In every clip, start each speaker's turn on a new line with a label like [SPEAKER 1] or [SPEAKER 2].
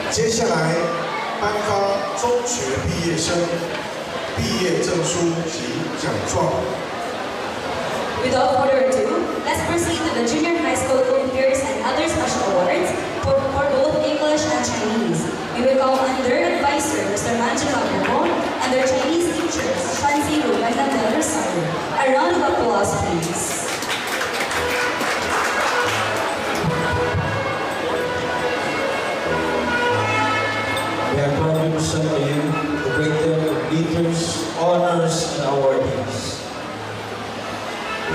[SPEAKER 1] 接下来颁发中学毕业生毕业证书及奖状。
[SPEAKER 2] Without further ado, let's proceed to the junior high school compeers and other special awards for both English and Chinese. We will call on their advisor, Mr. Manjula Gomon, and their Chinese teachers, Shanzi Ruben and Del Rosario. A round of applause, please.
[SPEAKER 3] We are proud to present to you the breakdown of leaders, honors, and awardees.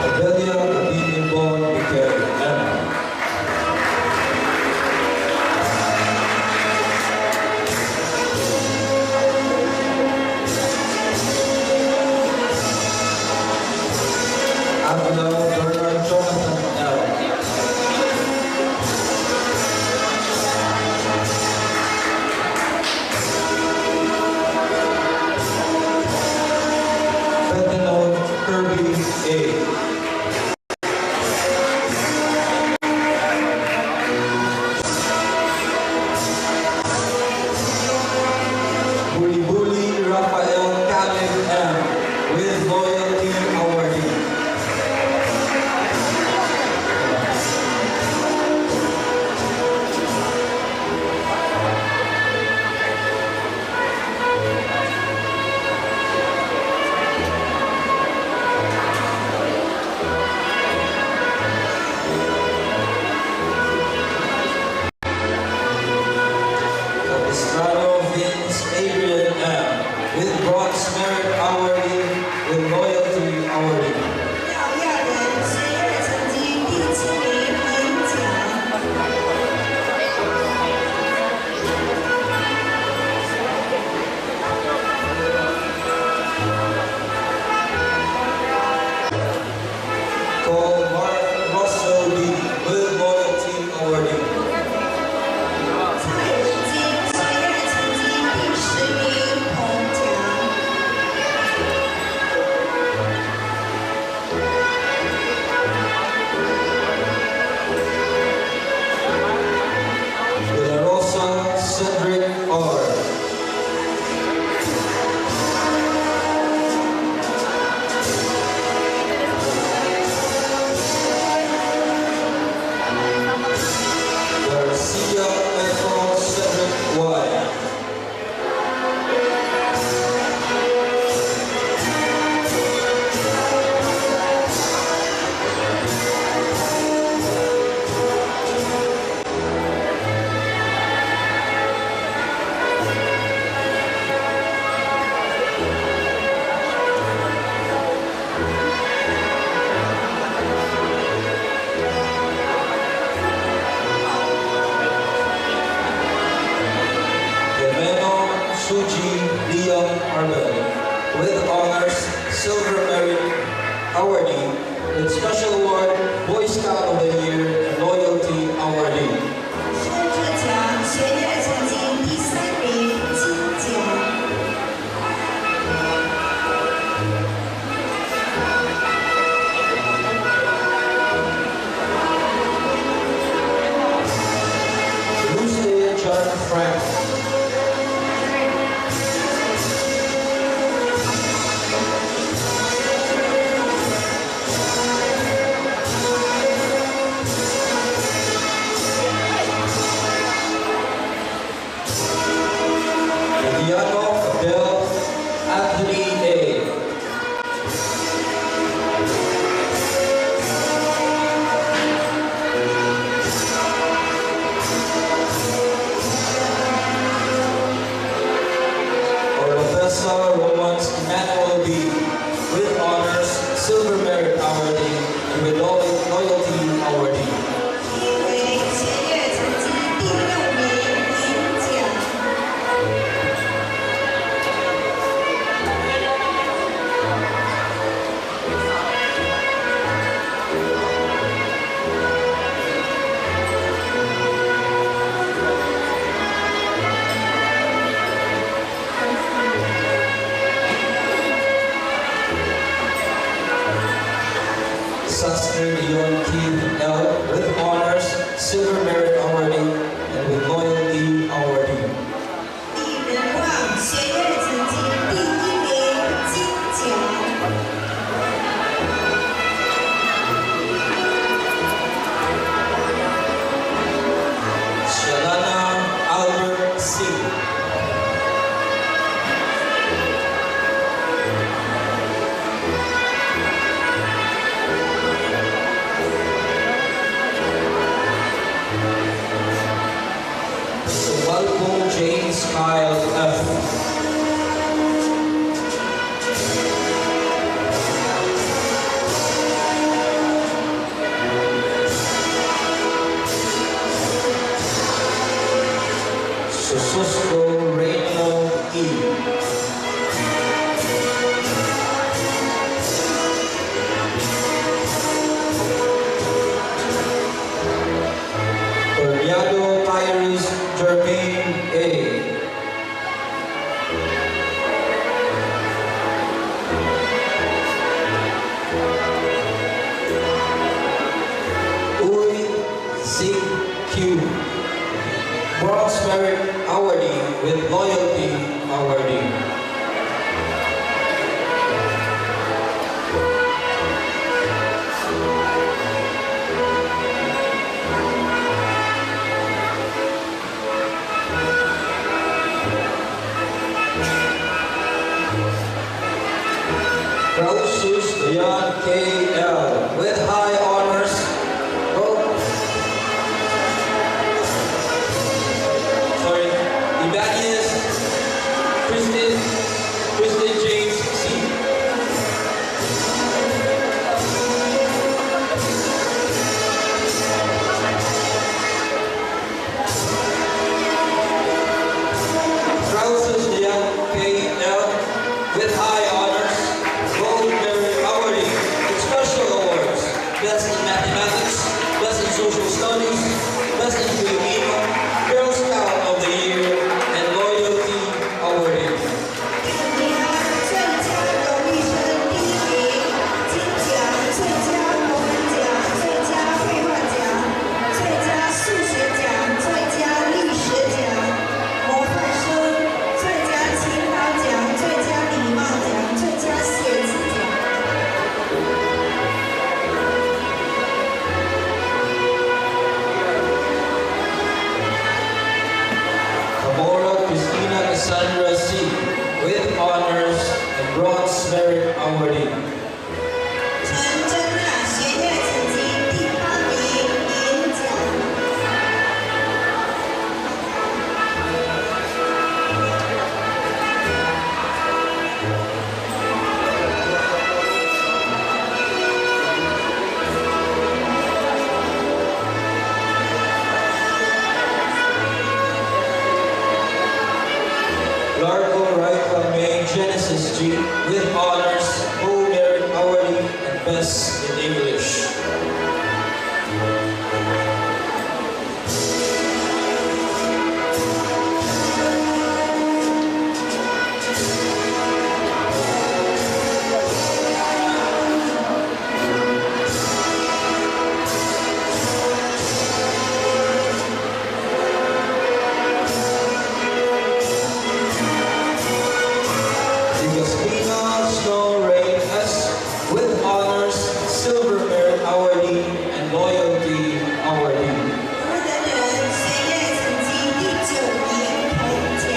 [SPEAKER 3] Abelia Abinibon Mikel M. Abdullah Bernard Jonathan L. Fentanyl Kirby A. Bully Rafael Caleb M. with Loyalty Awardee. Capistrano Vince Adrian M. with Bronze Merit Awardee with Loyalty Awardee.
[SPEAKER 4] 耀亚人学业成绩第7名银奖。
[SPEAKER 3] Cole Mark Russell D. with Loyalty Awardee.
[SPEAKER 4] 蔡文金学业成绩第10名铜奖。
[SPEAKER 3] De La Rosa Cedric R. Garcia Efron Cedric Y. Gemeno Suji Leon Arbel with honors Silver Merit Awardee with Special Award Boy Scout of the Year and Loyalty Awardee.
[SPEAKER 4] 孙志强学业成绩第3名金奖。
[SPEAKER 3] Lucia John Frank. Alpo James Kyle F. Sususco Reyno E. Torniado Tyrus Jermaine A. Uy Sing Q. Bronze Merit Awardee with Loyalty Awardee. Rausus Dayan K.L. with high honors. Evangelist Kristen James C. Rausus Dayan K.L. with high honors. Gold Merit Awardee with special awards. Best in Mathematics, Best in Social Studies, Best in Filipino, Girl Scout of the Year, and Loyalty Awardee.
[SPEAKER 4] 第二最佳荣誉生第一名，金奖最佳国文奖、最佳绘画奖、最佳数学奖、最佳历史奖、模范生、最佳勤劳奖、最佳礼貌奖、最佳写字奖。
[SPEAKER 3] Camora Christina Cassandra C. with honors and Bronze Merit Awardee.
[SPEAKER 4] 陈真娜学业成绩第8名，银奖。
[SPEAKER 3] Largo Raika May Genesis G. with honors, Gold Merit Awardee, and Best in English. Digaspina Snow Rain S. with honors, Silver Merit Awardee, and Loyalty Awardee.
[SPEAKER 4] 无人人学业成绩第9名，铜奖。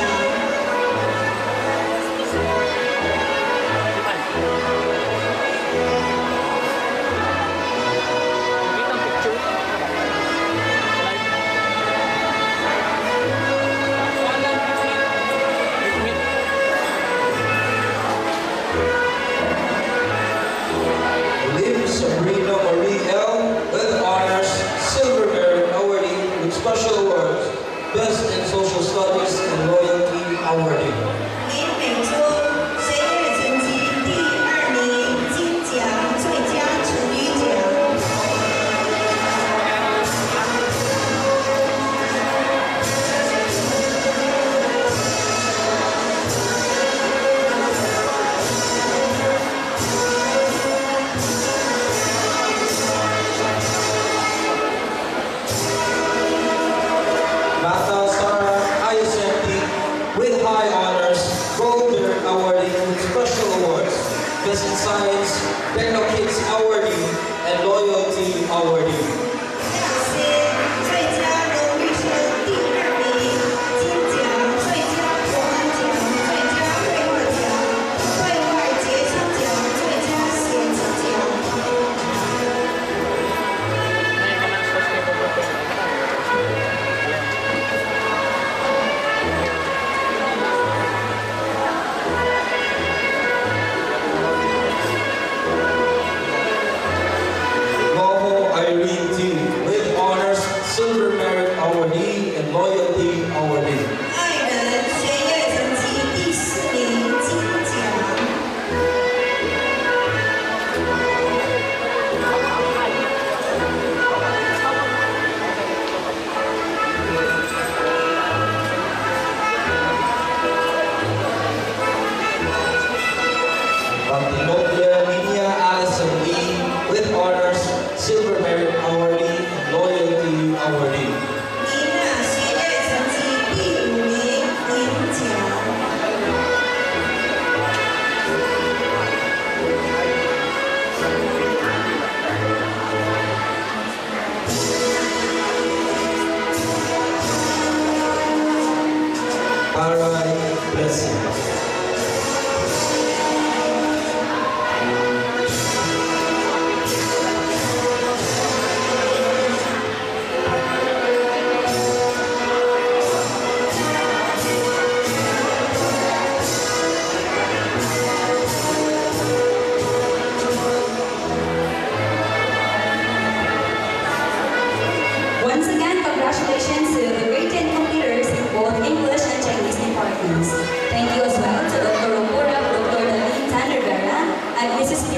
[SPEAKER 3] Lim Sabrina Marie L. with honors, Silver Merit Awardee with special awards, Best in Social Studies and Loyalty Awardee.
[SPEAKER 4] 林美珠学业成绩第2名，金奖最佳处女奖。
[SPEAKER 3] Mata Sara Ayasenti with high honors, Gold Merit Awardee with special awards, Best in Science, Techno Kids Awardee, and Loyalty Awardee.
[SPEAKER 4] 亮先最佳荣誉生第2名，金奖最佳国文奖、最佳绘画奖、对外杰出奖、最佳写字奖。
[SPEAKER 3] Lim awardee.
[SPEAKER 4] 爱人学业成绩第4名金奖。
[SPEAKER 3] Magnolia Linia Allison Lee with honors, Silver Merit Awardee, and Loyalty Awardee.
[SPEAKER 4] 妮娜学业成绩第5名银奖。
[SPEAKER 3] Paray Blessing.
[SPEAKER 2] Once again, congratulations to the great 10 competitors in both English and Chinese departments. Thank you as well to Dr. Okura, Dr. Daleen Tan Rivera, and Mrs.